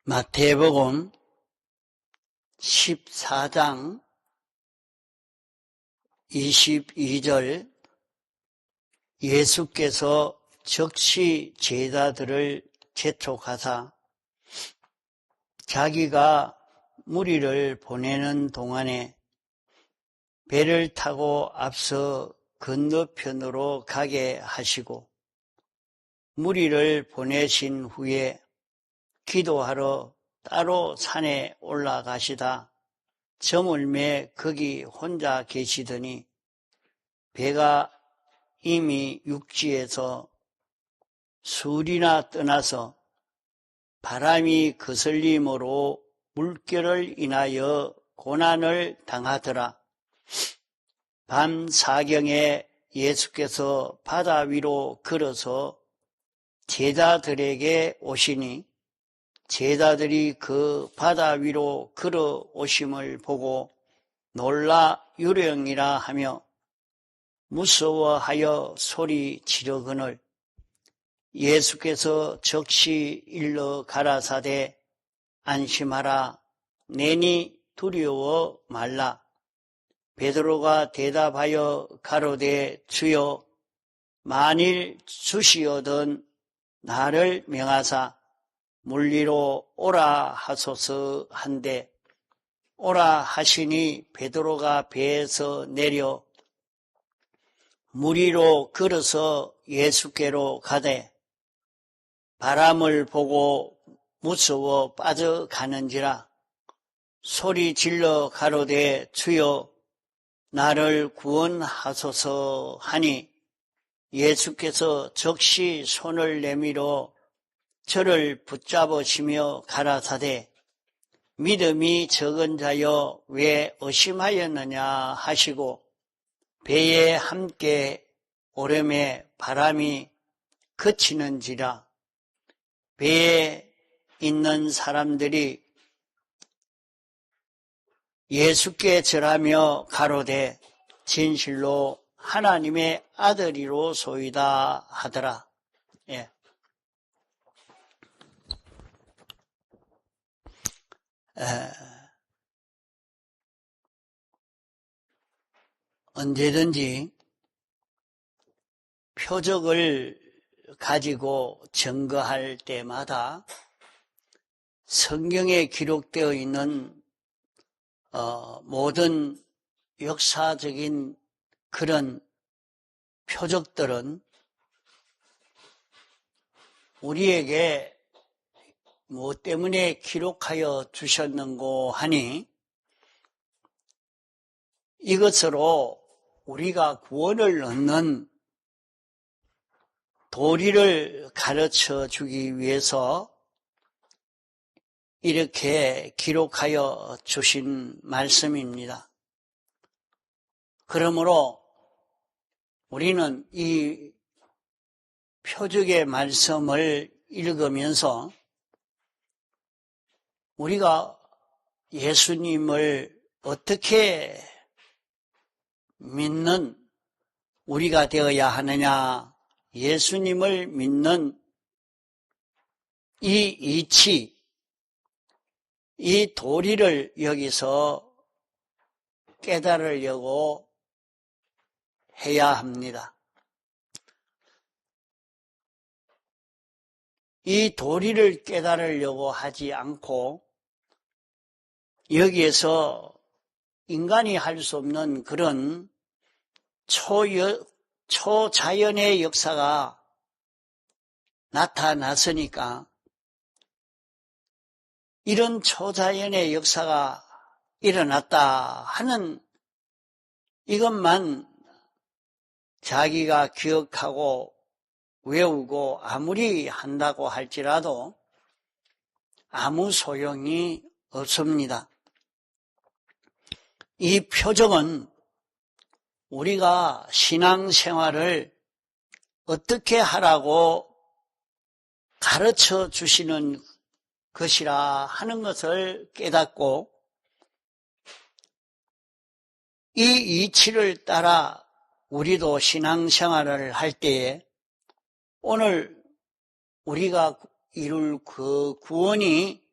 마태복음 14장 22절 예수께서 즉시 제자들을 재촉하사 자기가 무리를 보내는 동안에 배를 타고 앞서 건너편으로 가게 하시고 무리를 보내신 후에 기도하러 따로 산에 올라가시다 저물매 거기 혼자 계시더니 배가 이미 육지에서 술이나 떠나서 바람이 거슬림으로 물결을 인하여 고난을 당하더라. 밤 사경에 예수께서 바다 위로 걸어서 제자들에게 오시니 제자들이 그 바다 위로 걸어오심을 보고 놀라 유령이라 하며 무서워하여 소리 지르거늘 예수께서 즉시 일러 가라사대 안심하라 내니 두려워 말라. 베드로가 대답하여 가로되 주여 만일 주시어든 나를 명하사 물리로 오라 하소서 한데 오라 하시니 베드로가 배에서 내려 무리로 걸어서 예수께로 가되 바람을 보고 무서워 빠져가는지라 소리 질러 가로되 주여 나를 구원하소서 하니 예수께서 즉시 손을 내밀어 저를 붙잡으시며 가라사대 믿음이 적은 자여 왜 의심하였느냐 하시고 배에 함께 오름에 바람이 그치는지라 배에 있는 사람들이 예수께 절하며 가로되 진실로 하나님의 아들이로소이다 하더라. 예. 언제든지 표적을 가지고 증거할 때마다 성경에 기록되어 있는 모든 역사적인 그런 표적들은 우리에게 무엇 때문에 기록하여 주셨는고 하니 이것으로 우리가 구원을 얻는 도리를 가르쳐 주기 위해서 이렇게 기록하여 주신 말씀입니다. 그러므로 우리는 이 표적의 말씀을 읽으면서 우리가 예수님을 어떻게 믿는 우리가 되어야 하느냐, 예수님을 믿는 이 이치, 이 도리를 여기서 깨달으려고 해야 합니다. 이 도리를 깨달으려고 하지 않고 여기에서 인간이 할 수 없는 그런 초자연의 역사가 나타났으니까 이런 초자연의 역사가 일어났다 하는 이것만 자기가 기억하고 외우고 아무리 한다고 할지라도 아무 소용이 없습니다. 이 표적은 우리가 신앙생활을 어떻게 하라고 가르쳐 주시는 것이라 하는 것을 깨닫고 이 이치를 따라 우리도 신앙생활을 할 때에 오늘 우리가 이룰 그 구원이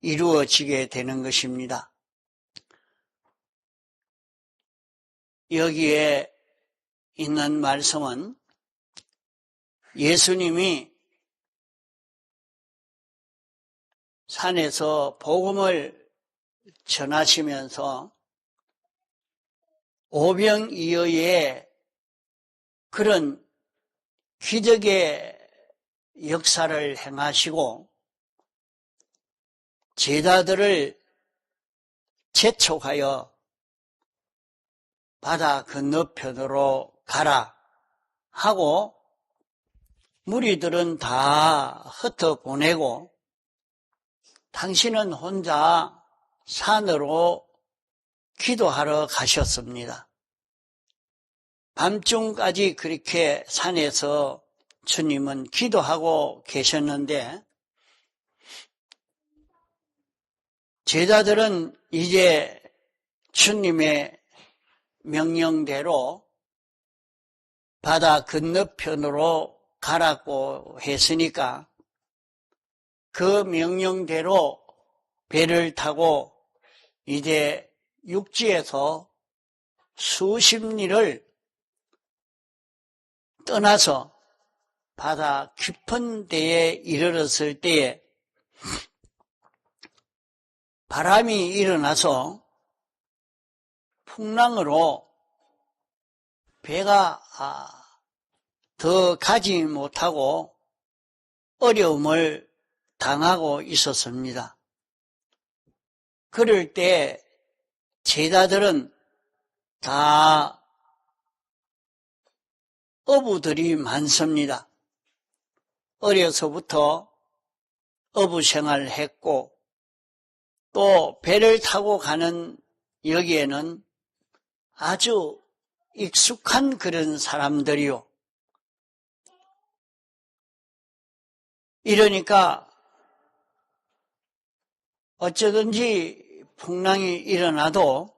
이루어지게 되는 것입니다. 여기에 있는 말씀은 예수님이 산에서 복음을 전하시면서 오병이어의 그런 기적의 역사를 행하시고 제자들을 재촉하여 바다 건너편으로 가라 하고 무리들은 다 흩어보내고 당신은 혼자 산으로 기도하러 가셨습니다. 밤중까지 그렇게 산에서 주님은 기도하고 계셨는데 제자들은 이제 주님의 명령대로 바다 건너편으로 가라고 했으니까 그 명령대로 배를 타고 이제 육지에서 수십 리를 떠나서 바다 깊은 데에 이르렀을 때에 바람이 일어나서 풍랑으로 배가 더 가지 못하고 어려움을 당하고 있었습니다. 그럴 때 제자들은 다 어부들이 많습니다. 어려서부터 어부 생활을 했고 또 배를 타고 가는 여기에는 아주 익숙한 그런 사람들이요. 이러니까 어쩌든지 풍랑이 일어나도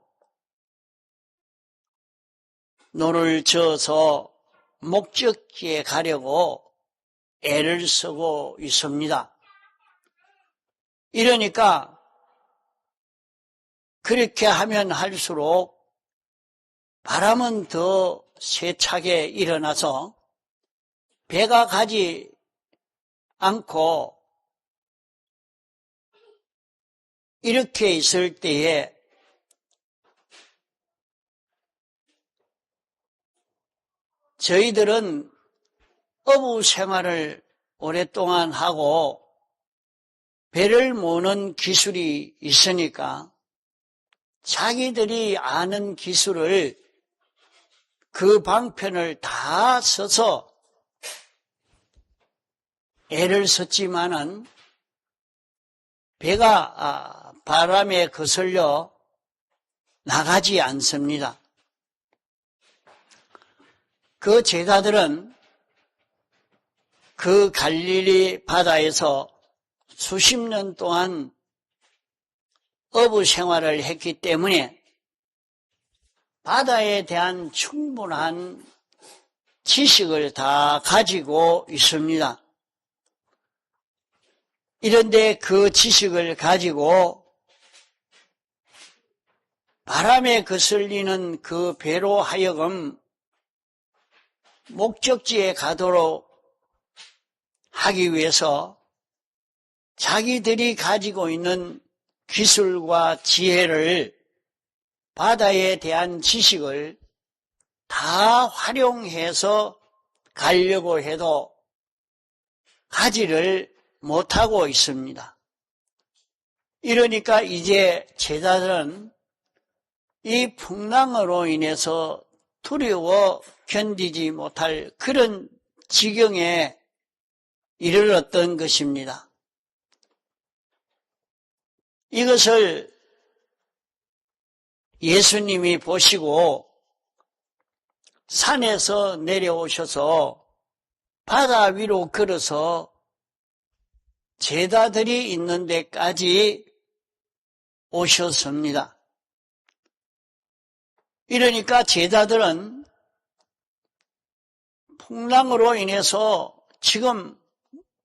노를 저어서 목적지에 가려고 애를 쓰고 있습니다. 이러니까 그렇게 하면 할수록 바람은 더 세차게 일어나서 배가 가지 않고 이렇게 있을 때에 저희들은 어부 생활을 오랫동안 하고 배를 모는 기술이 있으니까 자기들이 아는 기술을 그 방편을 다 써서 애를 썼지만은 배가 바람에 거슬려 나가지 않습니다. 그 제자들은 그 갈릴리 바다에서 수십 년 동안 어부 생활을 했기 때문에 바다에 대한 충분한 지식을 다 가지고 있습니다. 이런데 그 지식을 가지고 바람에 거슬리는 그 배로 하여금 목적지에 가도록 하기 위해서 자기들이 가지고 있는 기술과 지혜를 바다에 대한 지식을 다 활용해서 가려고 해도 가지를 못하고 있습니다. 이러니까 이제 제자들은 이 풍랑으로 인해서 두려워 견디지 못할 그런 지경에 이르렀던 것입니다. 이것을 예수님이 보시고 산에서 내려오셔서 바다 위로 걸어서 제자들이 있는 데까지 오셨습니다. 이러니까 제자들은 풍랑으로 인해서 지금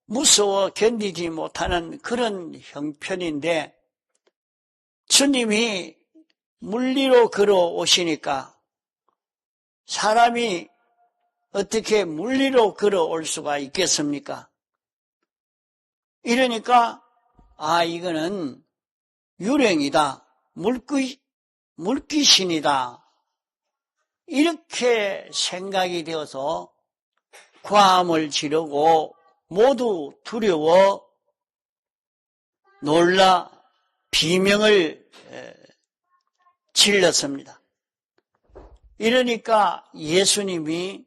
무서워 견디지 못하는 그런 형편인데 주님이 물리로 걸어오시니까 사람이 어떻게 물리로 걸어올 수가 있겠습니까? 이러니까 이거는 유령이다, 물귀신이다 이렇게 생각이 되어서 고함을 지르고 모두 두려워 놀라 비명을 질렀습니다. 이러니까 예수님이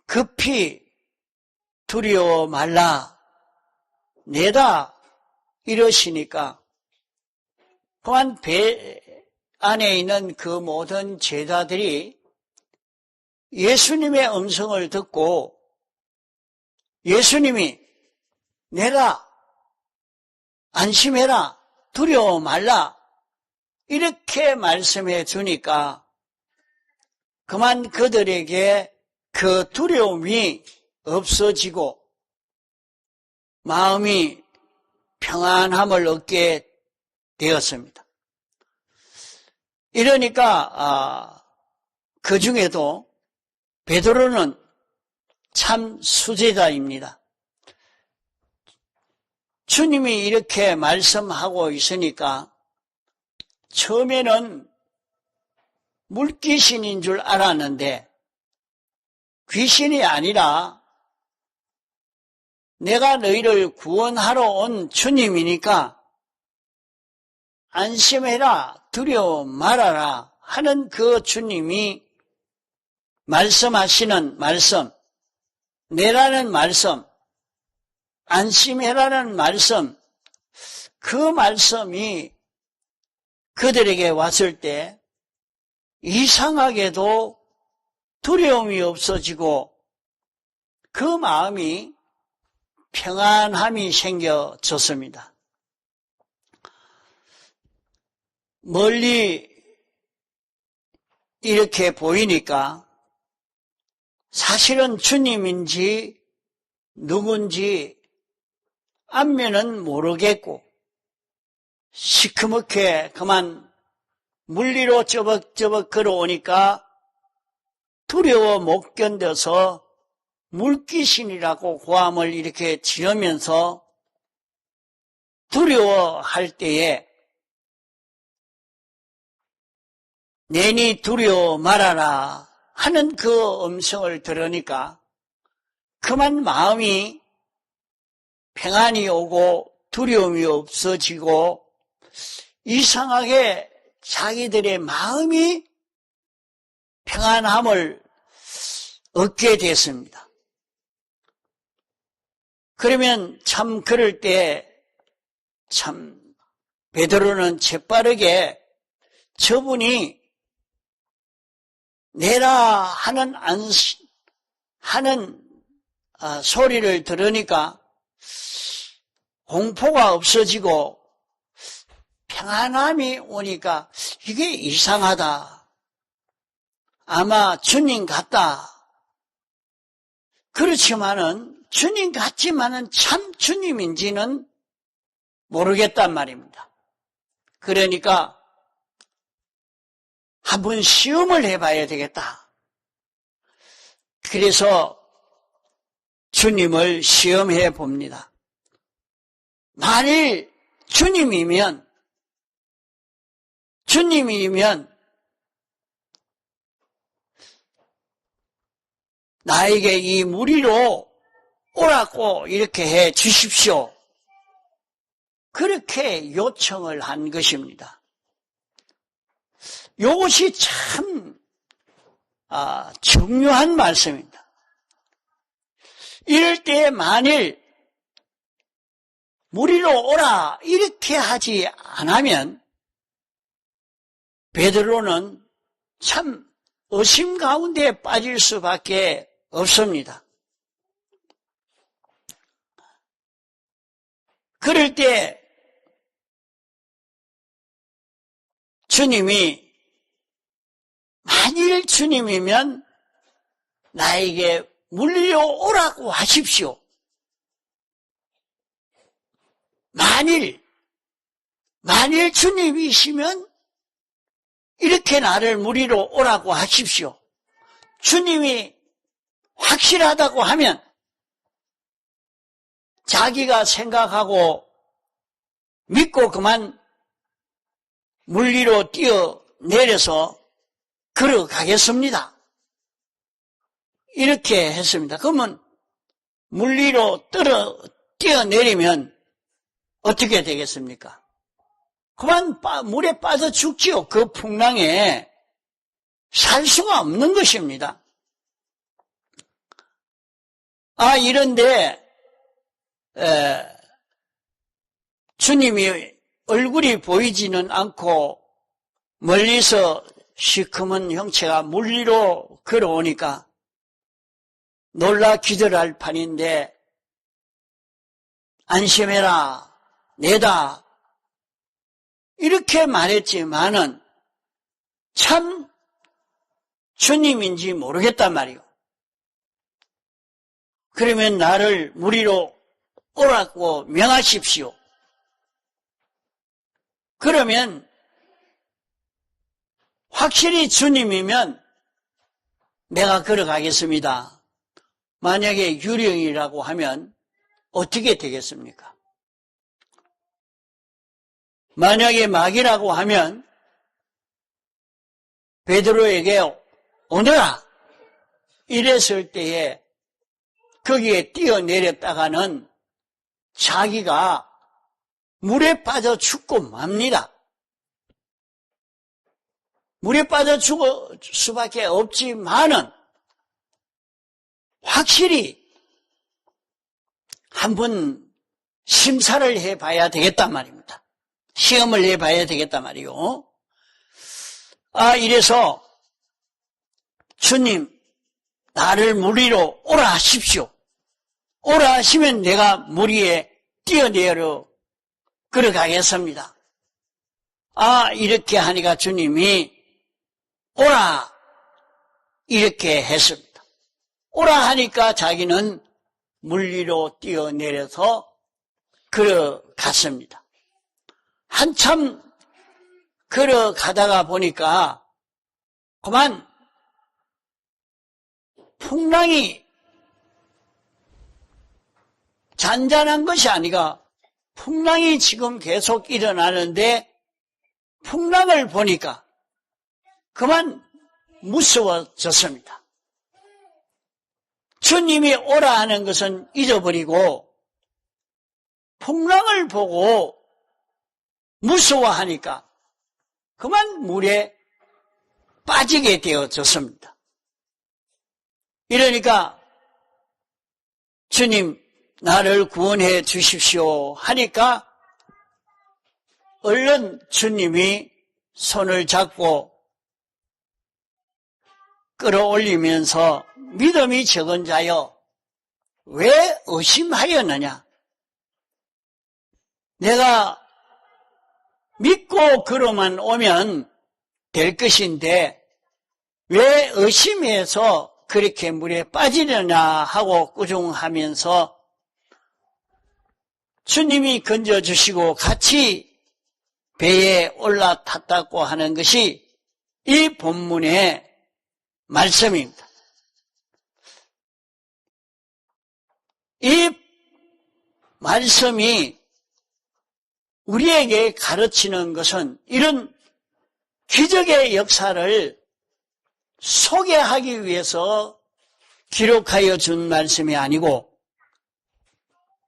급히 두려워 말라 내다 이러시니까 그만 배 안에 있는 그 모든 제자들이 예수님의 음성을 듣고 예수님이 내라 안심해라 두려워 말라 이렇게 말씀해 주니까 그만 그들에게 그 두려움이 없어지고 마음이 평안함을 얻게 되었습니다. 이러니까 그 중에도 베드로는 참 수제자입니다. 주님이 이렇게 말씀하고 있으니까 처음에는 물귀신인 줄 알았는데 귀신이 아니라 내가 너희를 구원하러 온 주님이니까 안심해라 두려워 말아라 하는 그 주님이 말씀하시는 말씀, 내라는 말씀, 안심해라는 말씀, 그 말씀이 그들에게 왔을 때 이상하게도 두려움이 없어지고 그 마음이 평안함이 생겨졌습니다. 멀리 이렇게 보이니까 사실은 주님인지 누군지 안면은 모르겠고 시커멓게 그만 물리로 쩌벅쩌벅 걸어오니까 두려워 못 견뎌서 물귀신이라고 고함을 이렇게 지르면서 두려워할 때에 내니 두려워 말아라 하는 그 음성을 들으니까 그만 마음이 평안이 오고 두려움이 없어지고 이상하게 자기들의 마음이 평안함을 얻게 됐습니다. 그러면 참 그럴 때 참 베드로는 재빠르게 저분이 내라 하는 소리를 들으니까 공포가 없어지고 평안함이 오니까 이게 이상하다. 아마 주님 같다. 그렇지만은 주님 같지만은 참 주님인지는 모르겠단 말입니다. 그러니까 한번 시험을 해봐야 되겠다. 그래서 주님을 시험해 봅니다. 만일 주님이면 나에게 이 무리로 오라고 이렇게 해 주십시오. 그렇게 요청을 한 것입니다. 이것이 참 중요한 말씀입니다. 이럴 때 만일 무리로 오라 이렇게 하지 않으면 베드로는 참 의심 가운데 빠질 수밖에 없습니다. 그럴 때 주님이 만일 주님이면 나에게 물리러 오라고 하십시오. 만일 주님이시면 이렇게 나를 무리로 오라고 하십시오. 주님이 확실하다고 하면 자기가 생각하고 믿고 그만 물리로 뛰어내려서 걸어가겠습니다. 이렇게 했습니다. 그러면 물리로 뛰어내리면 어떻게 되겠습니까? 그만 물에 빠져 죽지요. 그 풍랑에 살 수가 없는 것입니다. 이런데 주님이 얼굴이 보이지는 않고 멀리서 시커먼 형체가 물리로 걸어오니까 놀라 기절할 판인데 안심해라, 내다 이렇게 말했지만은 참 주님인지 모르겠단 말이요. 그러면 나를 무리로 오라고 명하십시오. 그러면 확실히 주님이면 내가 걸어가겠습니다. 만약에 유령이라고 하면 어떻게 되겠습니까? 만약에 마귀라고 하면 베드로에게 오너라 이랬을 때에 거기에 뛰어내렸다가는 자기가 물에 빠져 죽고 맙니다. 물에 빠져 죽을 수밖에 없지만은 확실히 한번 심사를 해봐야 되겠단 말입니다. 시험을 해봐야 되겠단 말이요. 이래서 주님 나를 무리로 오라 하십시오. 오라 하시면 내가 물 위에 뛰어내려 걸어가겠습니다. 이렇게 하니까 주님이 오라 이렇게 했습니다. 오라 하니까 자기는 물 위로 뛰어내려서 걸어갔습니다. 한참 걸어가다가 보니까 그만 풍랑이 잔잔한 것이 아니라 풍랑이 지금 계속 일어나는데 풍랑을 보니까 그만 무서워졌습니다. 주님이 오라 하는 것은 잊어버리고 풍랑을 보고 무서워하니까 그만 물에 빠지게 되어졌습니다. 이러니까 주님 나를 구원해 주십시오 하니까 얼른 주님이 손을 잡고 끌어올리면서 믿음이 적은 자여 왜 의심하였느냐? 내가 믿고 걸어만 오면 될 것인데 왜 의심해서 그렇게 물에 빠지려냐 하고 꾸중하면서 주님이 건져주시고 같이 배에 올라탔다고 하는 것이 이 본문의 말씀입니다. 이 말씀이 우리에게 가르치는 것은 이런 기적의 역사를 소개하기 위해서 기록하여 준 말씀이 아니고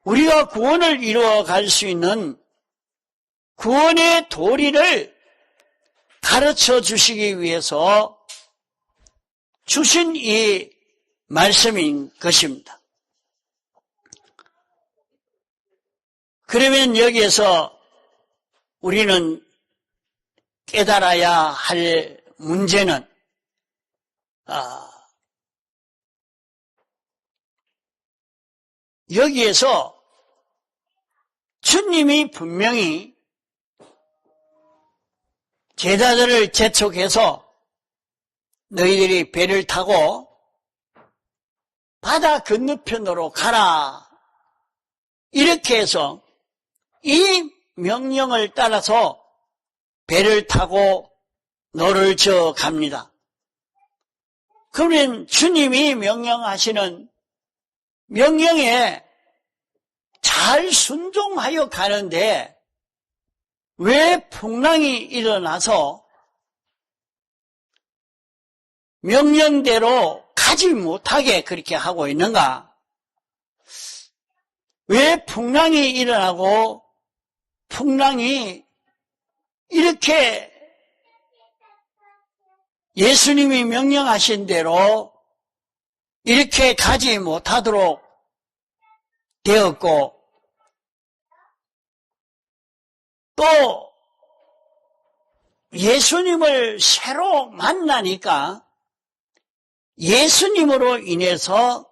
우리가 구원을 이루어갈 수 있는 구원의 도리를 가르쳐 주시기 위해서 주신 이 말씀인 것입니다. 그러면 여기에서 우리는 깨달아야 할 문제는 여기에서 주님이 분명히 제자들을 재촉해서 너희들이 배를 타고 바다 건너편으로 가라 이렇게 해서 이 명령을 따라서 배를 타고 노를 저어 갑니다. 그러면 주님이 명령하시는 명령에 잘 순종하여 가는데 왜 풍랑이 일어나서 명령대로 가지 못하게 그렇게 하고 있는가? 왜 풍랑이 일어나고 풍랑이 이렇게 예수님이 명령하신 대로 이렇게 가지 못하도록 되었고, 또 예수님을 새로 만나니까 예수님으로 인해서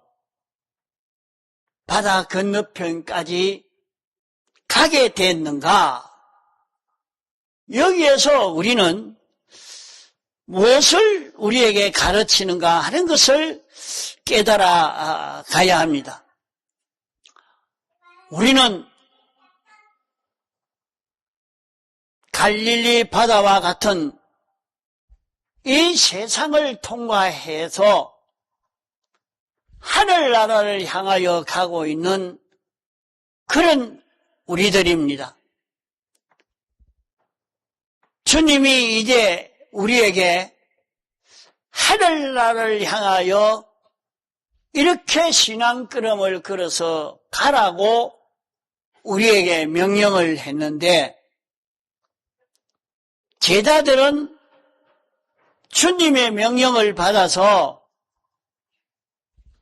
바다 건너편까지 가게 됐는가? 여기에서 우리는 무엇을 우리에게 가르치는가 하는 것을 깨달아 가야 합니다. 우리는 갈릴리 바다와 같은 이 세상을 통과해서 하늘나라를 향하여 가고 있는 그런 우리들입니다. 주님이 이제 우리에게 하늘나라를 향하여 이렇게 신앙걸음을 걸어서 가라고 우리에게 명령을 했는데, 제자들은 주님의 명령을 받아서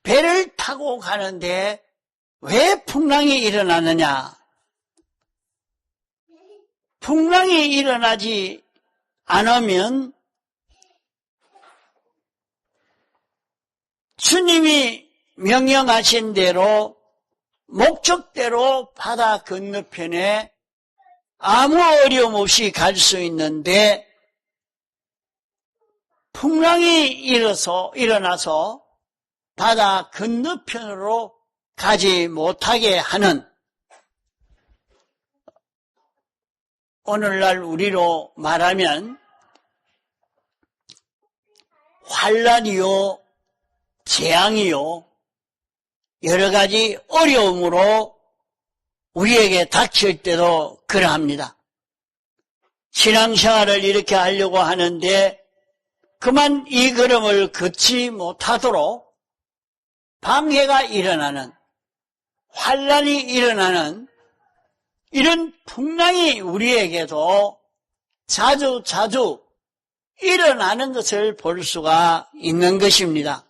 배를 타고 가는데 왜 풍랑이 일어나느냐? 풍랑이 일어나지 않으면 주님이 명령하신 대로 목적대로 바다 건너편에 아무 어려움 없이 갈 수 있는데, 풍랑이 일어나서 바다 건너편으로 가지 못하게 하는, 오늘날 우리로 말하면 환란이요, 재앙이요, 여러 가지 어려움으로 우리에게 닥칠 때도 그러합니다. 신앙생활을 이렇게 하려고 하는데 그만 이 걸음을 걷지 못하도록 방해가 일어나는, 환란이 일어나는 이런 풍랑이 우리에게도 자주 일어나는 것을 볼 수가 있는 것입니다.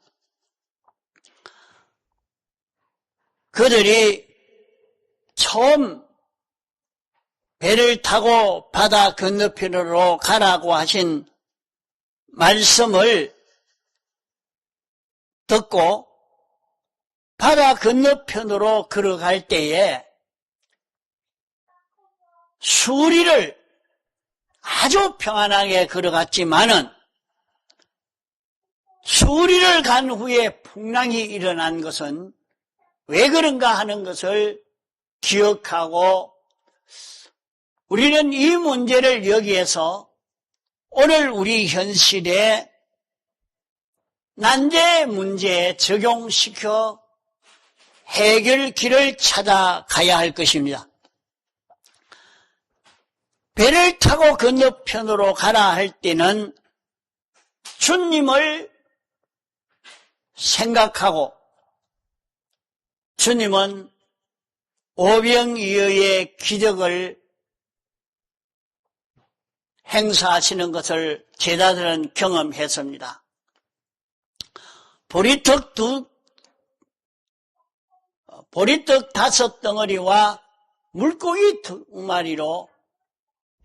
그들이 처음 배를 타고 바다 건너편으로 가라고 하신 말씀을 듣고 바다 건너편으로 걸어갈 때에 수리를 아주 평안하게 걸어갔지만은, 수리를 간 후에 풍랑이 일어난 것은 왜 그런가 하는 것을 기억하고, 우리는 이 문제를 여기에서 오늘 우리 현실의 난제 문제에 적용시켜 해결길을 찾아가야 할 것입니다. 배를 타고 건너편으로 가라 할 때는 주님을 생각하고, 주님은 오병이어의 기적을 행사하시는 것을 제자들은 경험했습니다. 보리떡 5덩어리와 물고기 2마리로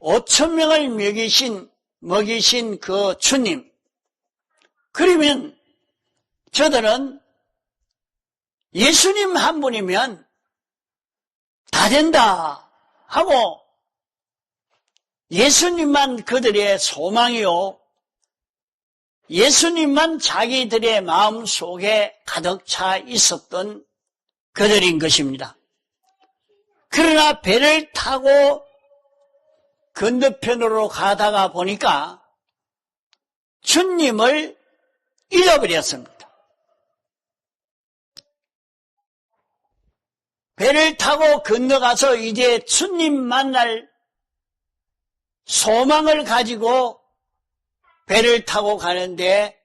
5,000명을 먹이신 그 주님. 그러면 저들은 예수님 한 분이면 다 된다 하고 예수님만 그들의 소망이요, 예수님만 자기들의 마음속에 가득 차 있었던 그들인 것입니다. 그러나 배를 타고 건너편으로 가다가 보니까 주님을 잃어버렸습니다. 배를 타고 건너가서 이제 주님 만날 소망을 가지고 배를 타고 가는데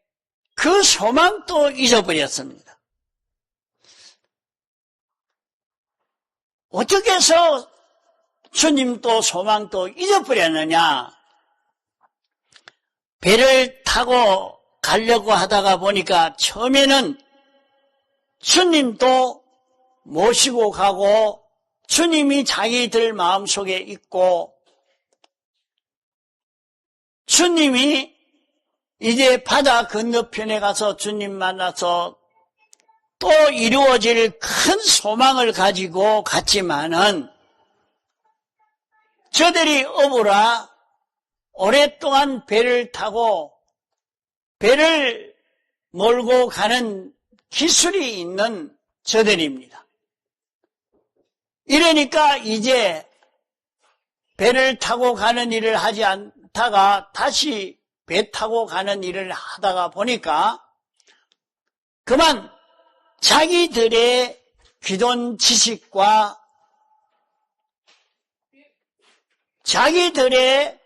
그 소망도 잊어버렸습니다. 어떻게 해서 주님도 소망도 잊어버렸느냐? 배를 타고 가려고 하다가 보니까 처음에는 주님도 모시고 가고 주님이 자기들 마음속에 있고 주님이 이제 바다 건너편에 가서 주님 만나서 또 이루어질 큰 소망을 가지고 갔지만은 저들이 어부라 오랫동안 배를 타고 배를 몰고 가는 기술이 있는 저들입니다. 이러니까 이제 배를 타고 가는 일을 하지 않다가 다시 배 타고 가는 일을 하다가 보니까 그만 자기들의 기존 지식과 자기들의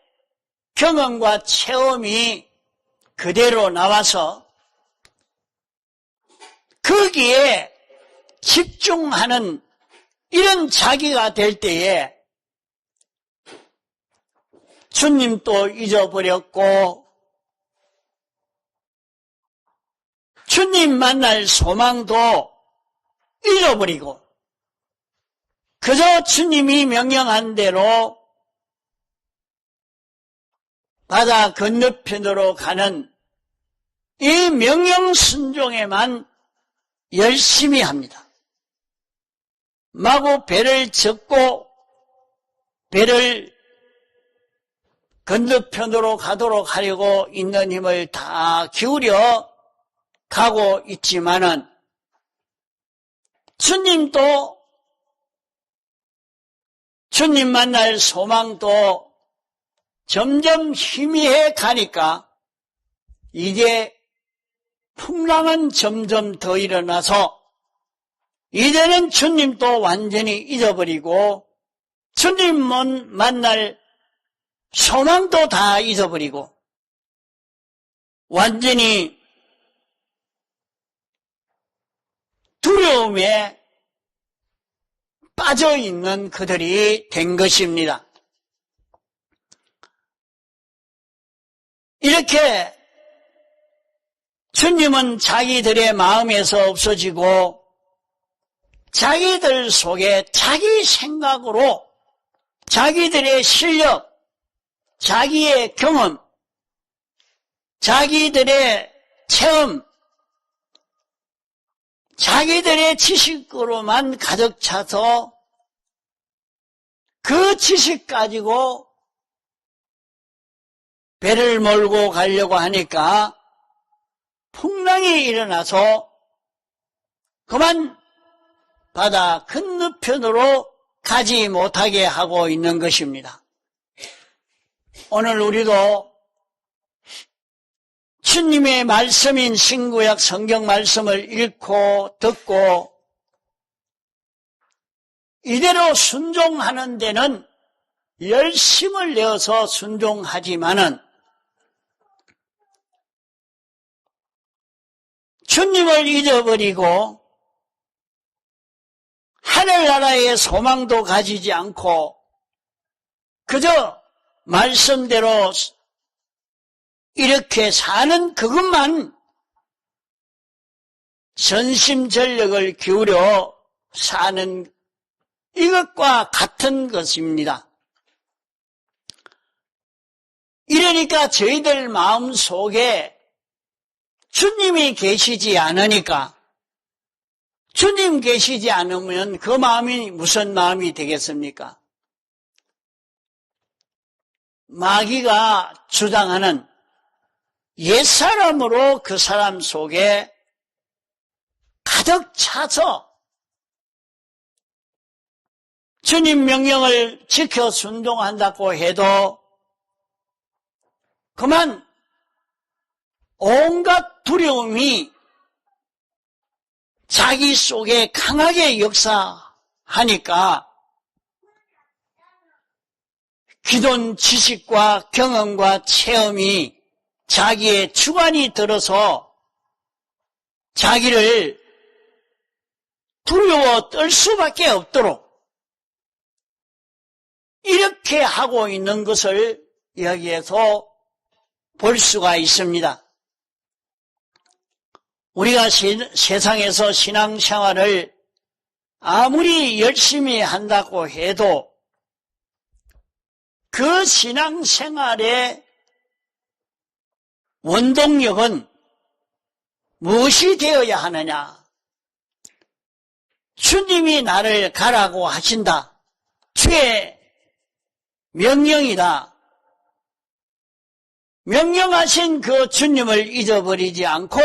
경험과 체험이 그대로 나와서 거기에 집중하는 이런 자기가 될 때에 주님도 잊어버렸고 주님 만날 소망도 잃어버리고 그저 주님이 명령한 대로 바다 건너편으로 가는 이 명령 순종에만 열심히 합니다. 마구 배를 젓고 배를 건너편으로 가도록 하려고 있는 힘을 다 기울여 가고 있지만은 주님도 주님 만날 소망도 점점 희미해 가니까 이제 풍랑은 점점 더 일어나서 이제는 주님도 완전히 잊어버리고 주님 만날 소망도 다 잊어버리고 완전히 두려움에 빠져있는 그들이 된 것입니다. 이렇게 주님은 자기들의 마음에서 없어지고 자기들 속에 자기 생각으로 자기들의 실력, 자기의 경험, 자기들의 체험, 자기들의 지식으로만 가득 차서 그 지식 가지고 배를 몰고 가려고 하니까 풍랑이 일어나서 그만 바다 건너편으로 가지 못하게 하고 있는 것입니다. 오늘 우리도 주님의 말씀인 신구약 성경 말씀을 읽고 듣고 이대로 순종하는 데는 열심을 내어서 순종하지만은 주님을 잊어버리고 하늘나라의 소망도 가지지 않고 그저 말씀대로 이렇게 사는 그것만 전심전력을 기울여 사는 이것과 같은 것입니다. 이러니까 저희들 마음속에 주님이 계시지 않으니까 주님 계시지 않으면 그 마음이 무슨 마음이 되겠습니까? 마귀가 주장하는 옛사람으로 그 사람 속에 가득 차서 주님 명령을 지켜 순종한다고 해도 그만 온갖 두려움이 자기 속에 강하게 역사하니까 기존 지식과 경험과 체험이 자기의 주관이 들어서 자기를 두려워 떨 수밖에 없도록 이렇게 하고 있는 것을 여기에서 볼 수가 있습니다. 우리가 세상에서 신앙생활을 아무리 열심히 한다고 해도 그 신앙생활의 원동력은 무엇이 되어야 하느냐? 주님이 나를 가라고 하신다. 주의 명령이다. 명령하신 그 주님을 잊어버리지 않고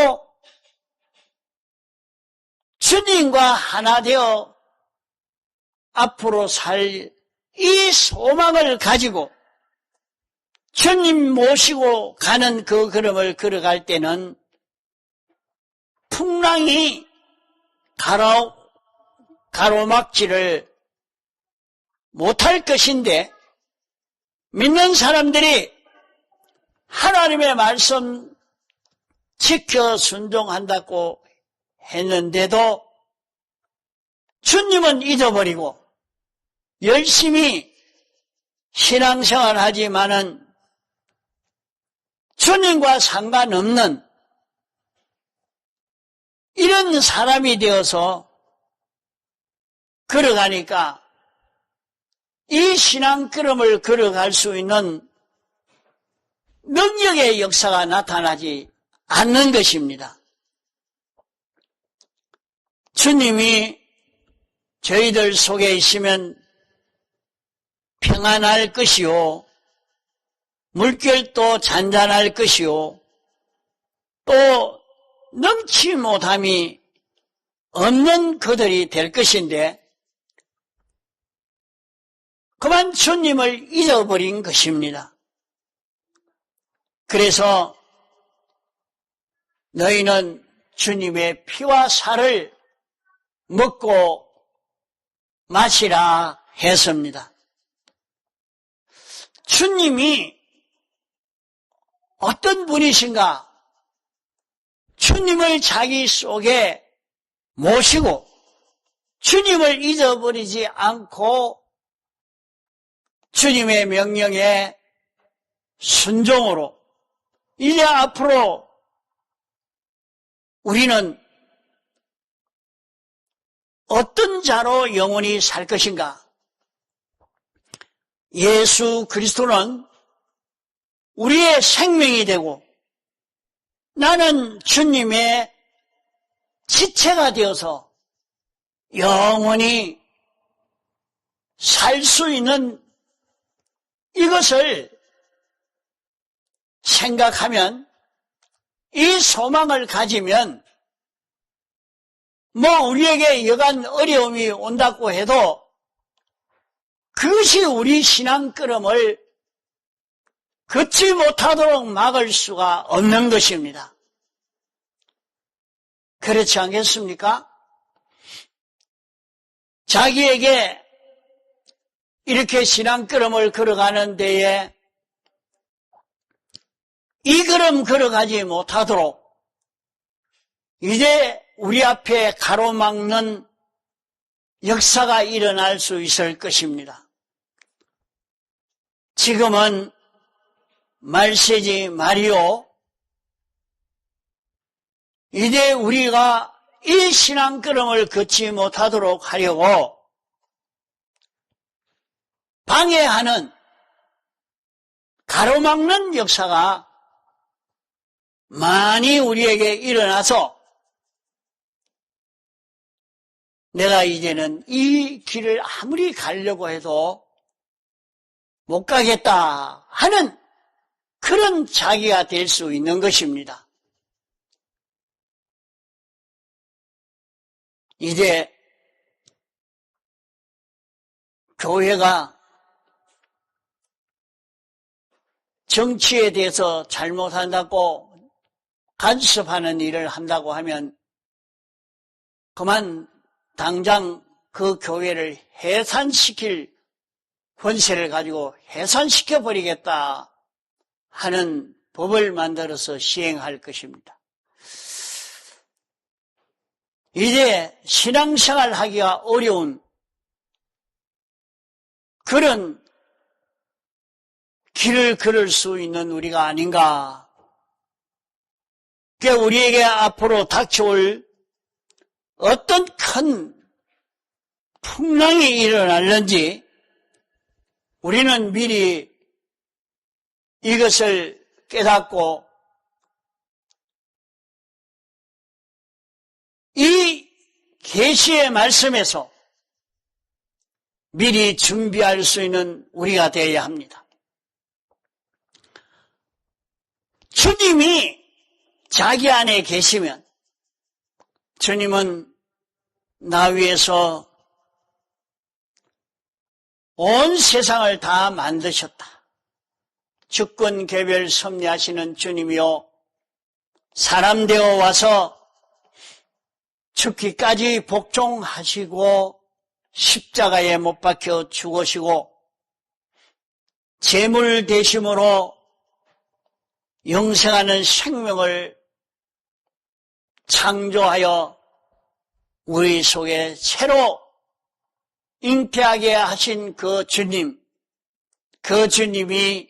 주님과 하나 되어 앞으로 살 이 소망을 가지고 주님 모시고 가는 그 걸음을 걸어갈 때는 풍랑이 가로막지를 못할 것인데, 믿는 사람들이 하나님의 말씀 지켜 순종한다고 했는데도 주님은 잊어버리고 열심히 신앙생활 하지만은 주님과 상관없는 이런 사람이 되어서 걸어가니까 이 신앙 걸음을 걸어갈 수 있는 능력의 역사가 나타나지 않는 것입니다. 주님이 저희들 속에 있으면 평안할 것이요, 물결도 잔잔할 것이요, 또 능치 못함이 없는 그들이 될 것인데 그만 주님을 잊어버린 것입니다. 그래서 너희는 주님의 피와 살을 먹고 마시라 했습니다. 주님이 어떤 분이신가? 주님을 자기 속에 모시고 주님을 잊어버리지 않고 주님의 명령에 순종으로 이제 앞으로 우리는 어떤 자로 영원히 살 것인가? 예수 그리스도는 우리의 생명이 되고 나는 주님의 지체가 되어서 영원히 살 수 있는 이것을 생각하면, 이 소망을 가지면 우리에게 여간 어려움이 온다고 해도 그것이 우리 신앙 걸음을 걷지 못하도록 막을 수가 없는 것입니다. 그렇지 않겠습니까? 자기에게 이렇게 신앙 걸음을 걸어가는 데에 이 걸음 걸어가지 못하도록 이제 우리 앞에 가로막는 역사가 일어날 수 있을 것입니다. 지금은 말세지 말이요, 이제 우리가 이 신앙 걸음을 걷지 못하도록 하려고 방해하는, 가로막는 역사가 많이 우리에게 일어나서 내가 이제는 이 길을 아무리 가려고 해도 못 가겠다 하는 그런 자기가 될 수 있는 것입니다. 이제 교회가 정치에 대해서 잘못한다고 간섭하는 일을 한다고 하면 그만 당장 그 교회를 해산시킬 권세를 가지고 해산시켜버리겠다 하는 법을 만들어서 시행할 것입니다. 이제 신앙생활 하기가 어려운 그런 길을 걸을 수 있는 우리가 아닌가. 그러니까 우리에게 앞으로 닥쳐올 어떤 큰 풍랑이 일어날는지 우리는 미리 이것을 깨닫고 이 계시의 말씀에서 미리 준비할 수 있는 우리가 되어야 합니다. 주님이 자기 안에 계시면 주님은 나 위해서 온 세상을 다 만드셨다. 주권 개별 섭리하시는 주님이요 사람 되어 와서 죽기까지 복종하시고 십자가에 못 박혀 죽으시고 제물 대심으로 영생하는 생명을 창조하여 우리 속에 새로 잉태하게 하신 그 주님, 그 주님이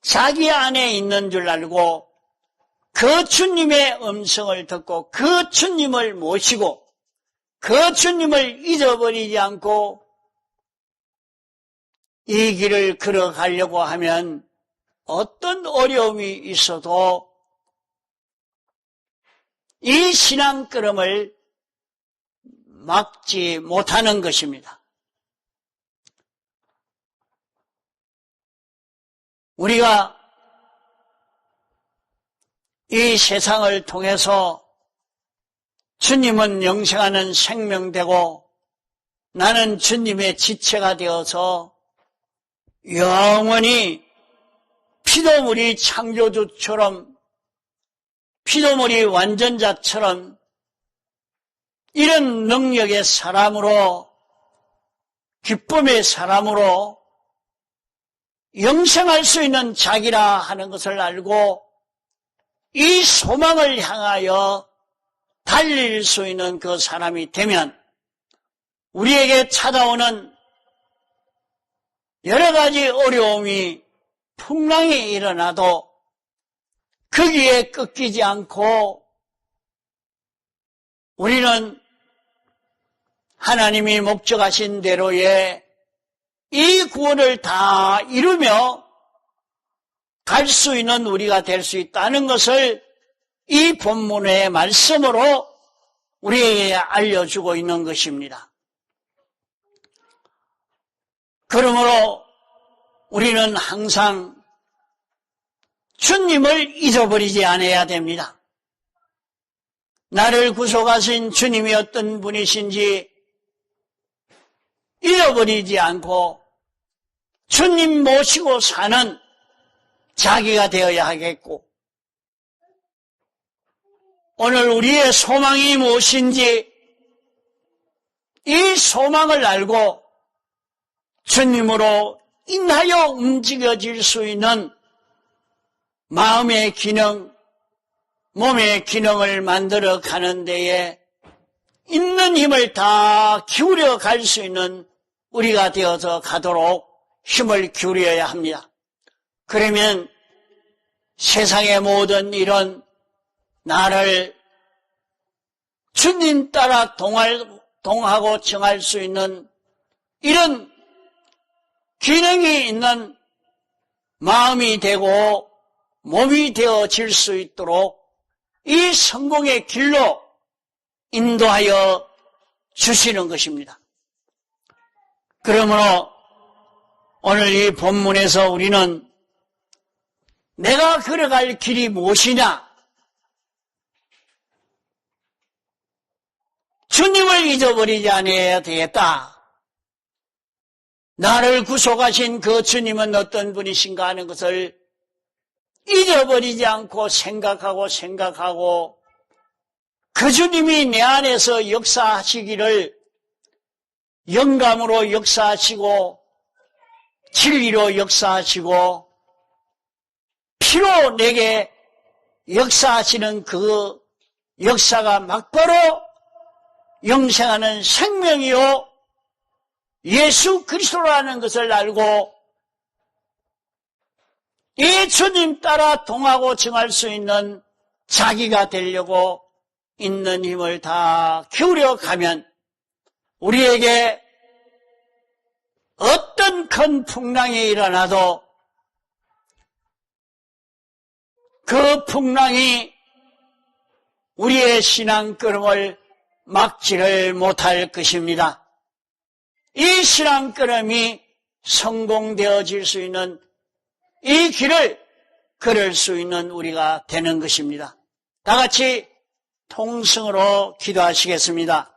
자기 안에 있는 줄 알고 그 주님의 음성을 듣고 그 주님을 모시고 그 주님을 잊어버리지 않고 이 길을 걸어가려고 하면 어떤 어려움이 있어도 이 신앙걸음을 막지 못하는 것입니다. 우리가 이 세상을 통해서 주님은 영생하는 생명되고 나는 주님의 지체가 되어서 영원히 피조물이 창조주처럼 피조물이 완전자처럼 이런 능력의 사람으로 기쁨의 사람으로 영생할 수 있는 자기라 하는 것을 알고 이 소망을 향하여 달릴 수 있는 그 사람이 되면 우리에게 찾아오는 여러 가지 어려움이 풍랑이 일어나도 거기에 꺾이지 않고 우리는 하나님이 목적하신 대로의 이 구원을 다 이루며 갈 수 있는 우리가 될 수 있다는 것을 이 본문의 말씀으로 우리에게 알려주고 있는 것입니다. 그러므로 우리는 항상 주님을 잊어버리지 않아야 됩니다. 나를 구속하신 주님이 어떤 분이신지 잃어버리지 않고 주님 모시고 사는 자기가 되어야 하겠고 오늘 우리의 소망이 무엇인지 이 소망을 알고 주님으로 인하여 움직여질 수 있는 마음의 기능, 몸의 기능을 만들어 가는 데에 있는 힘을 다 기울여 갈 수 있는 우리가 되어서 가도록 힘을 기울여야 합니다. 그러면 세상의 모든 일은 나를 주님 따라 동하고 정할 수 있는 이런 기능이 있는 마음이 되고 몸이 되어질 수 있도록 이 성공의 길로 인도하여 주시는 것입니다. 그러므로 오늘 이 본문에서 우리는 내가 걸어갈 길이 무엇이냐? 주님을 잊어버리지 않아야 되겠다. 나를 구속하신 그 주님은 어떤 분이신가 하는 것을 잊어버리지 않고 생각하고 그 주님이 내 안에서 역사하시기를 영감으로 역사하시고 진리로 역사하시고 피로 내게 역사하시는 그 역사가 막바로 영생하는 생명이요 예수 그리스도라는 것을 알고 이 주님 따라 동하고 정할 수 있는 자기가 되려고 있는 힘을 다 기울여 가면 우리에게 어떤 큰 풍랑이 일어나도 그 풍랑이 우리의 신앙 걸음을 막지를 못할 것입니다. 이 신앙 걸음이 성공되어질 수 있는 이 길을 걸을 수 있는 우리가 되는 것입니다. 다 같이 통성으로 기도하시겠습니다.